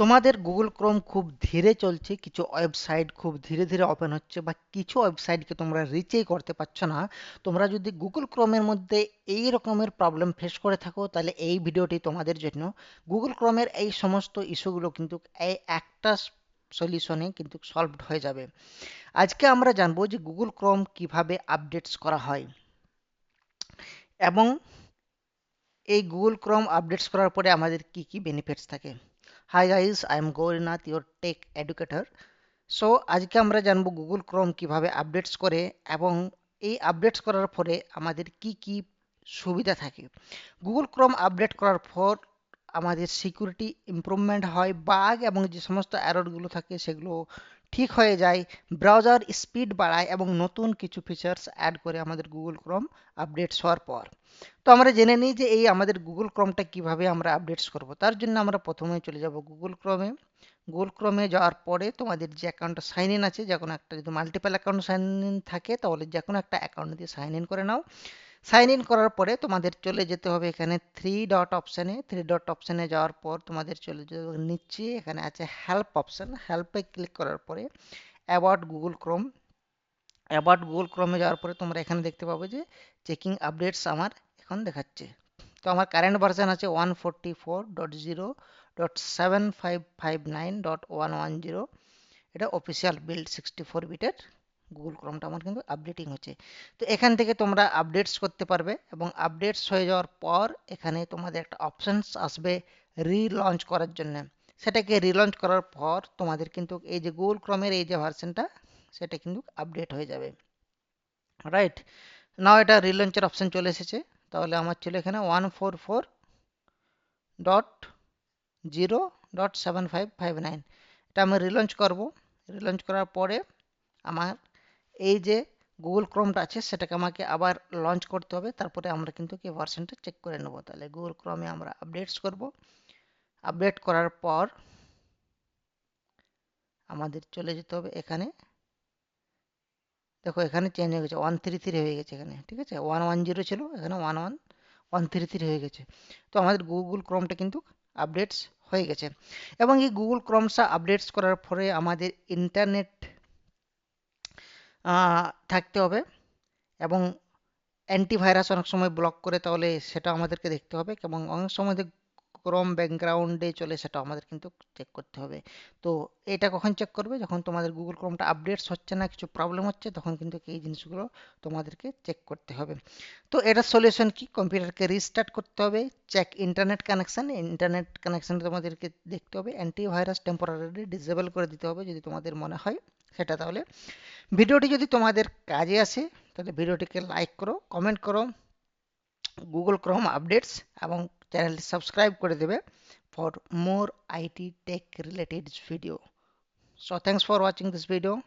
তোমাদের Google Chrome খুব ধীরে চলছে, কিছু ওয়েবসাইট খুব ধীরে ধীরে ওপেন হচ্ছে, বা কিছু ওয়েবসাইটকে তোমরা রিচই করতে পারছো না। তোমরা যদি গুগল ক্রোমের মধ্যে এই রকমের প্রবলেম ফেস করে থাকো, তাহলে এই ভিডিওটি তোমাদের জন্য। গুগল ক্রোমের এই সমস্ত ইস্যুগুলো কিন্তু এই একটা সলিউশনে কিন্তু সলভড হয়ে যাবে। আজকে আমরা জানবো যে গুগল ক্রোম কিভাবে আপডেটস করা হয়, এবং এই গুগল ক্রোম আপডেটস করার পরে আমাদের কি কি বেনিফিটস থাকে। Hi guys, I am Gaurinath, your tech educator. So আজকে আমরা জানবো গুগল ক্রোম কিভাবে আপডেটস করে, এবং এই আপডেটস করার পরে আমাদের কি কি সুবিধা থাকে। গুগল ক্রোম আপডেট করার পর আমাদের সিকিউরিটি ইমপ্রুভমেন্ট হয়, বাগ এবং যে সমস্ত এররগুলো থাকে সেগুলো ঠিক হয়ে যায়, ব্রাউজার স্পিড বাড়ায়, এবং নতুন কিছু ফিচার্স অ্যাড করে আমাদের গুগল ক্রোম আপডেটস হওয়ার পর। তো আমরা জেনে নিই যে এই আমাদের গুগল ক্রোমটা কিভাবে আমরা আপডেটস করব। তার জন্য আমরা প্রথমে চলে যাব গুগল ক্রোমে। গুগল ক্রোমে যাওয়ার পরে তোমাদের যে অ্যাকাউন্টটা সাইন ইন আছে, যে কোনো একটা, যদি মাল্টিপল অ্যাকাউন্ট সাইন ইন থাকে তাহলে যে কোনো একটা অ্যাকাউন্ট দিয়ে সাইন ইন করে নাও। সাইন ইন করার পরে তোমাদের চলে যেতে হবে এখানে থ্রি ডট অপশানে যাওয়ার পর তোমাদের চলে যেতে হবে নিচে, এখানে আছে হেল্প অপশান। হেল্পে ক্লিক করার পরে about Google Chrome, about Google ক্রোমে যাওয়ার পরে তোমরা এখানে দেখতে পাবে যে চেকিং আপডেটস আমার এখন দেখাচ্ছে। তো আমার কারেন্ট ভার্সন আছে 144.0.7559.110। এটা অফিসিয়াল বিল্ড 64 বিটের গুগল ক্রোমটা আমার কিন্তু আপডেটিং হচ্ছে। তো এখান থেকে তোমরা আপডেটস করতে পারবে, এবং আপডেটস হয়ে যাওয়ার পর এখানে তোমাদের একটা অপশানস আসবে রিলঞ্চ করার জন্য। সেটাকে রিলঞ্চ করার পর তোমাদের কিন্তু এই যে গুগল ক্রোমের এই যে ভার্সনটা, সেটা কিন্তু আপডেট হয়ে যাবে। রাইট, নাও এটা রিলঞ্চের অপশান চলে এসেছে। তাহলে আমার ছিল এখানে 144.0.7559। এটা আমি রিলঞ্চ করব। রিলঞ্চ করার পরে আমার এই যে গুগল ক্রোমটা আছে সেটাকে আমাকে আবার লঞ্চ করতে হবে, তারপরে আমরা কিন্তু কি ভার্সনটা চেক করে নেব। তাহলে গুগল ক্রোমে আমরা আপডেটস করব। আপডেট করার পর আমাদের চলে যেতে হবে এখানে। দেখো এখানে চেঞ্জ হয়ে গেছে, 133 হয়ে গেছে এখানে, ঠিক আছে। 110 ছিল, এখানে 133 হয়ে গেছে। তো আমাদের গুগল ক্রোমটা কিন্তু আপডেটস হয়ে গেছে। এবং এই গুগল ক্রোমটা আপডেটস করার পরে আমাদের ইন্টারনেট থাকতে হবে, এবং অ্যান্টিভাইরাস অনেক সময় ব্লক করে, তাহলে সেটা আমাদেরকে দেখতে হবে, এবং অনেক সময় ক্রোম ব্যাকগ্রাউন্ডে চলে, সেটা আমাদের কিন্তু চেক করতে হবে। তো এটা কখন চেক করবে? যখন তোমাদের গুগল ক্রোমটা আপডেটস হচ্ছে না, কিছু প্রবলেম হচ্ছে, তখন কিন্তু এই জিনিসগুলো তোমাদেরকে চেক করতে হবে। তো এটার সলিউশন কি? কম্পিউটারকে রিস্টার্ট করতে হবে, check internet connection. Internet connection তোমাদেরকে দেখতে হবে, অ্যান্টিভাইরাস টেম্পোরারিলি ডিসেবল করে দিতে হবে যদি তোমাদের মনে হয় সেটা। তাহলে ভিডিওটি যদি তোমাদের কাজে আসে তাহলে ভিডিওটিকে লাইক করো, কমেন্ট করো গুগল ক্রোম আপডেটস, এবং চ্যানেলটি সাবস্ক্রাইব করে দেবে for more IT tech related video. So thanks for watching this video.